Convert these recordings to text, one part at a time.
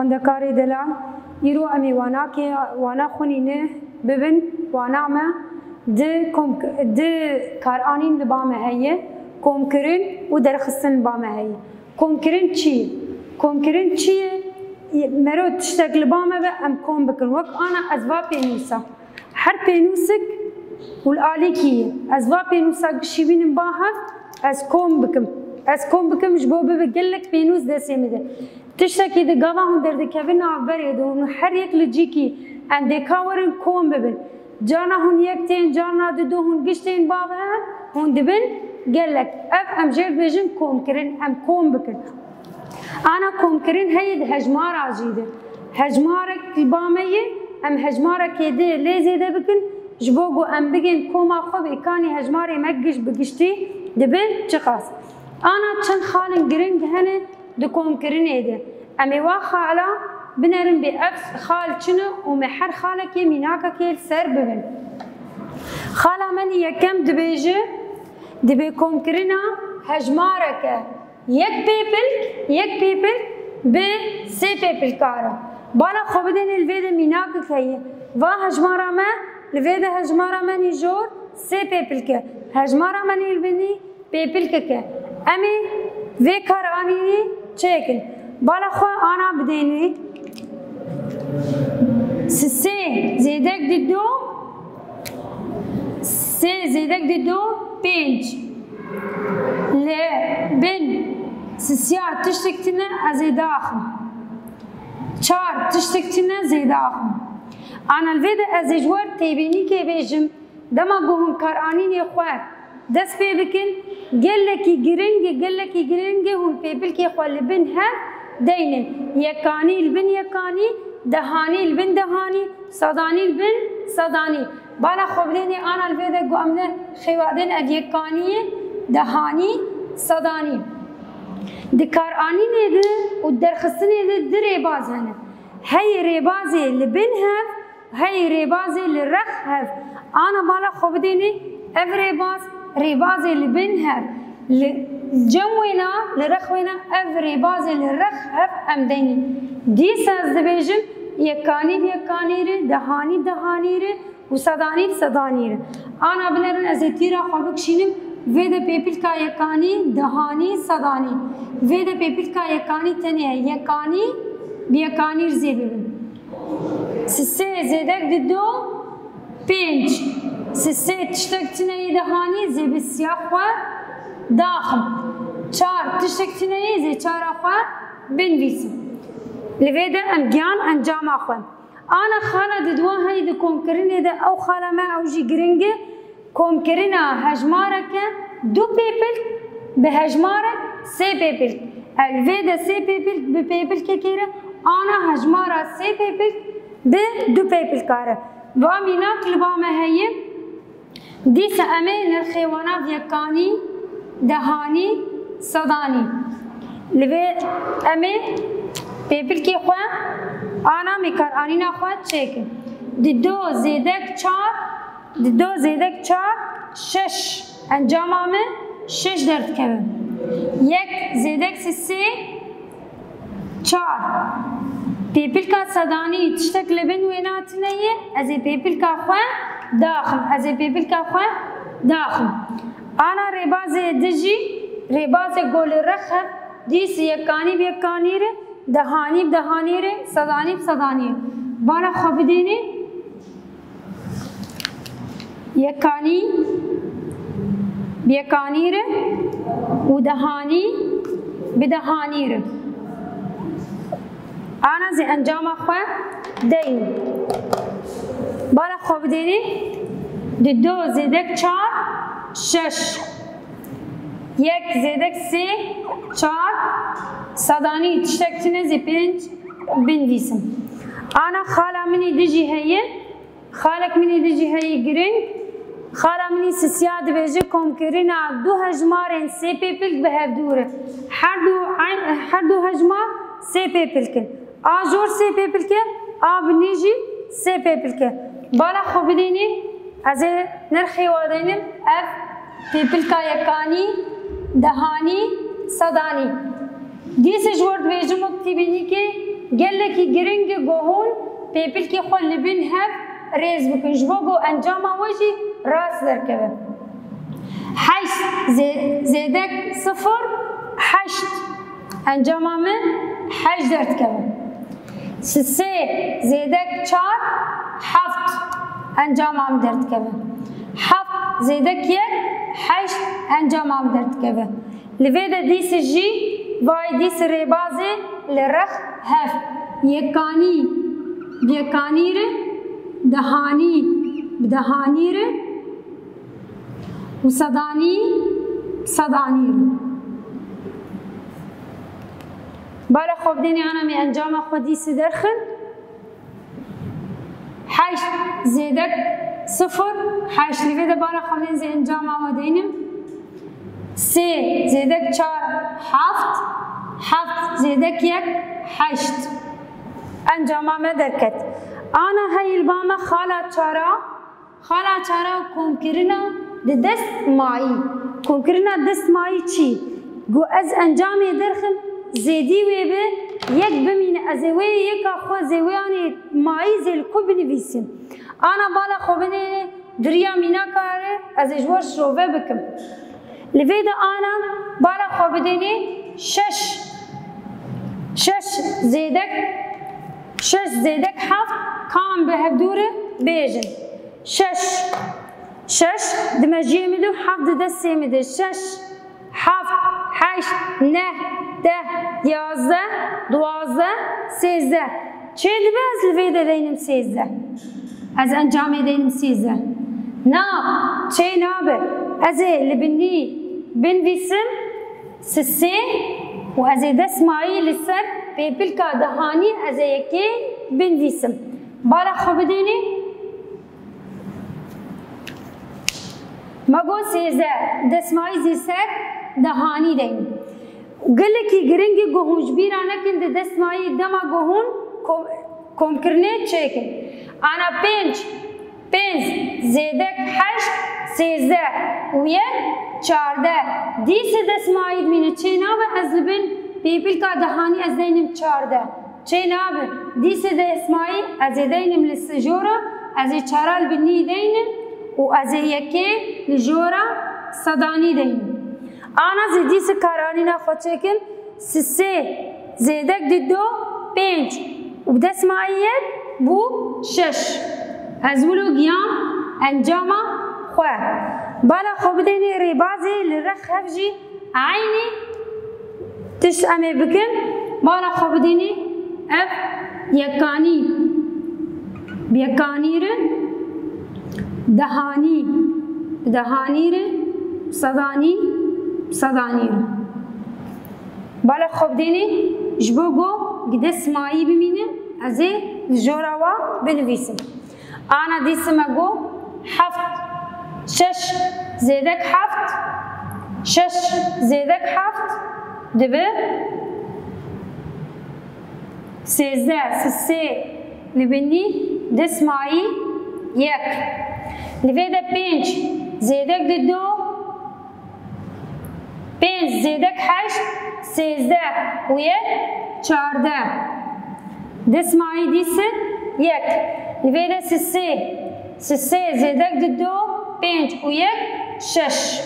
خوندکاری دلان ایرو امی وانا خونینه ببین وانا ما ده کارانین دبامه هیه کمکرین و درخستن بامه هیه کمکرین چیه؟ کمکرین چیه؟ مرد تشتغل بامه به ام کم بکن وقت آنا ازوا پینوسا هر پینوسک والآلی کیه ازوا پینوسا گشیبینم باها از کم بکم جبو بگلک پینوس دسته میده تشتکی ده گاوا هون درده کبین آفبره ده هون هر یک لجی کی اندکاورن کم ببین جانا هون یک تین جانا دو هون گشتین بابه هون دبن گلک ام جرد بیجن کم کرن ام کم بکن انا کم کرن هید هجمار آجیده هجمارک بامه ام هجمارک ده لیزه ده بکن جبوگو ام بگین کما خوب اکانی هجماری مگش بگشتی دبن چقاس انا چند خالن گرنگ هنه دو کم کرن ایده امی وا خالا بنرم بی اف خال چنو و محر خالک میناکا کیل سر ببن خالا من یکم دبیجه دبی کم کرنا هجمارک یک پیپل به سه پیپل کاره بالا خوب دن الوید میناکا کیه و هجمارا ما الوید هجمارا منی جور سه پیپل که هجمارا منی البنی پیپل که امی وی کار آنینی چکن بالا خو آنا بدینی سه زیدک دی دو سه زیدک دی دو پنج ل بن سیاه تشتکتنه از داخل چار تشتکتنه زی داخل آنا الوید از جوار تیبینی که بیجم دما گوهم کار آنینی خواه دست پی بکن گلکی گرنگی هون پیپل که خواه لبن ها دینن یکانی لبن یکانی دهانی لبن دهانی صدانی لبن صدانی بالا خوب دینی آنا الویده گو امنه خیوادن اد یکانی دهانی صدانی دکار آنی نیده و درخستن نیده در ریباز هنه هی ریبازی لبن هف هی ریبازی لرخ هف آنا بالا خوب دینی اف ریبازی لبن هف جموینا لرخوینا اف ریبازی لرخ هف ام دینی دیس از دبیجم یکانی ره دهانی ره و صدانی ره آنا بنرن از تیرا خوابک شینم ویده پیپل کا یکانی دهانی صدانی ویده پیپل کا یکانی تنه یکانی بیکانی رزی ببین سه زیدک دو پنج سه تشتک تنه دهانی زی بسیاه خواه داخل چار تشتک تنه زی چار خواه بنویسم لویده امگیان انجام خواه آنا خالا ددوان هایی دو کم کرنه ده او خالا ما اوجی گرنگه کم کرنه هجمارک دو پیپل به هجمارک سه پیپل الویده سه پیپل به پیپل که کره آنا هجمارا سه پیپل به دو پیپل کاره و امیناک لبامه هایی دیس امه للخیوانات یکانی دهانی صدانی لوید امه پیپل که خواه آنا میکار آنینا خواه چکن دو زیدک چار شش انجام آمه شش درد کنه یک زیدک سه چار پیپل کا صدانی تشتک لبن وینات نیه از پیپل کا خواه داخل آنا ریباز دجی ریباز گول رخه دیس یکانی بیکانی ره دهانی ره صدانی بالا خواب دینی یکانی بیکانی ره و بدهانی ره آنا زی انجام خواه دین بالا خواب دینی دو زیدک چار شش یک زیدک سه چار صدانی تشتکتنه زی پنج بنویسم آنا خالا منی دجی هیه خالک منی دجی هیه گرنگ خالا منی سسیاد بیجه کم کرنا دو هجمارین سه پیپل به هف دوره هر دو هجمار سه پیپل کن آجور سه پیپل که آب نیجی سه پیپل که بالا خوب دینی از نرخی وادینم اف پیپل کا یکانی دهانی صدانی دیس جورد بیجم اکتی بینی که geleki giringi gohun pepilki xwe li bin hev rêz bikin ji bo ku encama we jî rast derkeve. Heşt zêdek sıfır heşt encama min heşt derdikeve. Sê zêdek çar heft encama min derdikeve. Heft zêdek yek heşt encama min derdikeve. Li vê de dîsê jî vay dîsê rêbazê li rex hev yekanî yekanî re dehanî bi dehanî re û sedanî sedanî re. Bala xwe bidênê ana me encama xwe dîsê derxin. Heşt zêdek sıfır heşt li vê de bala xwe bidên zê encama xwe deynim. Sê zêdek çar heft heft zêdek yek heşt encama me derket. Ana heyl bame xala çara komkirina di dest mayî. Komkirina dest mayî çi? Gu ez encamê derxim zêdî wê bi yek bimîne ez ê wê yeka xwe zê wêyanê mayî zê li ku binivîsim. Ana bala xwe binêne diriya mînakarê ez ê ji we şove bikim. Li vê de ana bala xwe bidênê şeş zêdek heft kam bi hevdûrê bêjin. Şeş di meciyê min de heft di destê min de şeş heft heşt neh deh yazdeh duwazdeh sêzdeh. Çê dibe ez li vê de deynim sêzdeh. Ez encamê deynim sêzdeh. Na çê nabe ez ê li binî binivîsim sê û ez ê dest mayî li ser pêpilka dehanî ez ê yekê binivîsim. Bala xwe bidênê me got sêzdeh destmayî zî ser dehanî deynim. Gelekî giringî gohûn ji bîra nekin di destmayî dema gohûn komkirinê çêkin. Ana pênc zêdek heşt sêzdeh û yek çardeh. Dîsê destmayî dimîne çê nabe ez li bin pêpilka dehanî ez deynim çardeh. Çê nabe dîsê destmayî ez ê deynim li sijora ez ê çara li binî deynim û ez ê yekê li jora sedanî deynim. Ana zê dîsê karanîna xwe çêkin sê zêdek di do pênc û destmayî yek bû şeş. Ez wilo giyam encama xwe. Bala xwe bidênê rêbazê li rex hev jî aynî tişt em ê bikin. Bala xwe bidênê ev yekanî yekanî re dehanî re sedanî sedanî re. Bala xwe bidênê ji bo got dest mayî bimîne ez ê li jora we binivîsim. Ana dîsê me got heft şeş zêdek heft dibe sêzdeh sê li binî dest mayî yek. Li vê de pênc zêdek di do pênc zêdek heşt sêzdeh û yek çardeh. Dest mayî dîsê yek. Li vê de sê zêdek di do pênc û yek şeş.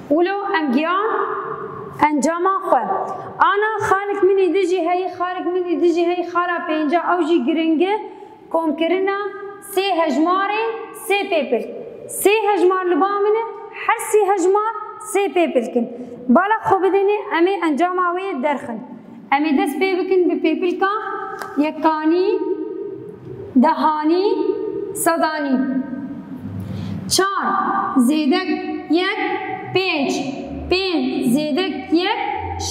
Wilo em giyan encama xwe. Ana xalek min ê dijî heyî xala pênca ew jî giring e komkirina sê hejmarê sê pêpil. Sê hejmar li ba min e her sê hejmar sê pêpilkin. Bala xwe bidênê em ê encama wê derxin. Em ê dest pê bikin bi pêpilka yekanî dehanî sedanî. Çar zêdek yek pênc zêdek yek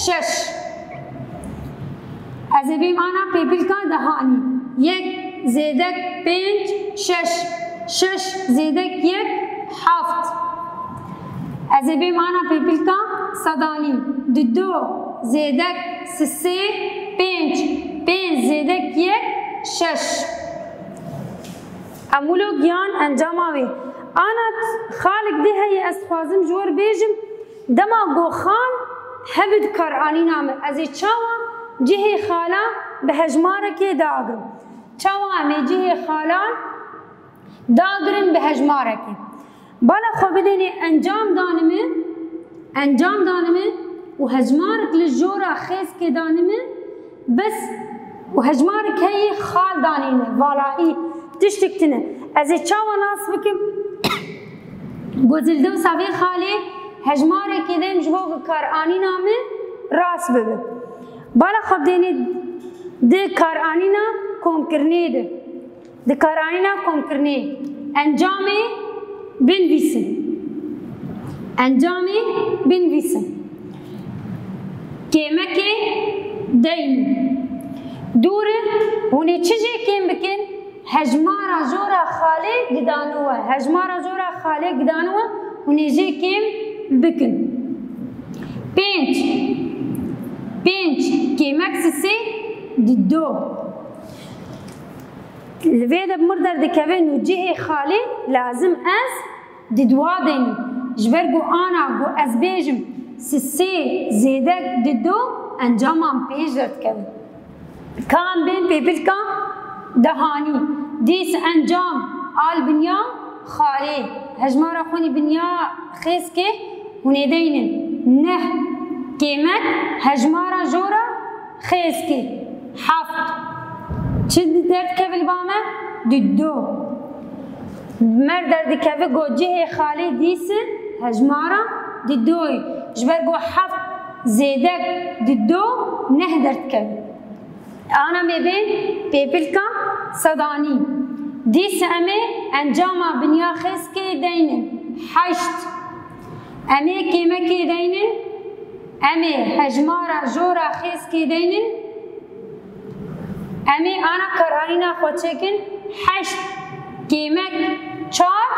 şeş. Ez ê bêm ana pêpilka dehanî. Yek zêdek pênc şeş zêdek yek heft. Ez ê bêm ana pêpilka sedanî. Di do zêdek sê pênc zêdek yek şeş. Em wilo giyan encama wê. Ana xalek dê heye ez dixwazim ji we bêjim dema goxan hebû di karanîna min ez ê çawa جهه خالا به هجماره که داگرم چاوا امی جهه خالان داگرن به هجماره که بالا خو بدینی انجام دانمه و هجمارك للجورا خيز كي دانمه بس و هجمارك هي خال دانينه والله تشتكتنه از چاوا ناس بكم گزلدو سوي خالي هجمارك كده مجبوغ كاراني نامه راس ببه بالا خب ديني ده كارانينا كوم كرني ده كارانينا كوم كرني انجامي بنویسن کمکی دین دوره هونه چیزی کم بکن هجمارا جورا خاله گدانوه هونه جی کم بکن پنج کمک سه دو الویده بمردر دکوه نو جه خاله لازم از ددوا دینم جبرگو آنا گو از بیجم سه زیده ددو انجامم پیش رد کن کام بین پیپل کام دهانی دیس انجام آل بنیا خاله هجمارا خونی بنیا خیز که هونه دینن نه کمک هجمارا جورا خیز که هفت چه درد که بالبامه ددو مر درد که گوجه خاله دیس هجمارا ددوی جبر گو هفت زیده ددو نه درد که آنا میبین پیپل کام صدانی دیس امه انجام بنیا خیز که دینن هشت امه کیمه که دینن امه هجمارا جورا خیز که دینن امه آنا کرانینا خود چکن هشت کیمک چار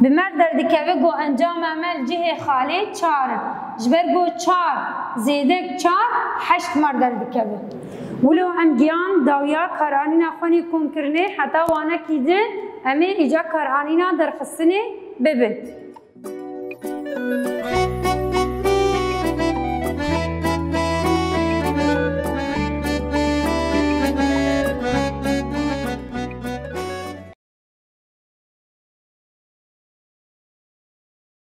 بمر درد که گو انجام عمل جه خاله چار جبر گو چار زیده چار هشت مر درد که ولو ام گیان داویا کرانینا خونی کن کرنه حتی وانا کیده امه ایجا کرانینا در خستنه ببند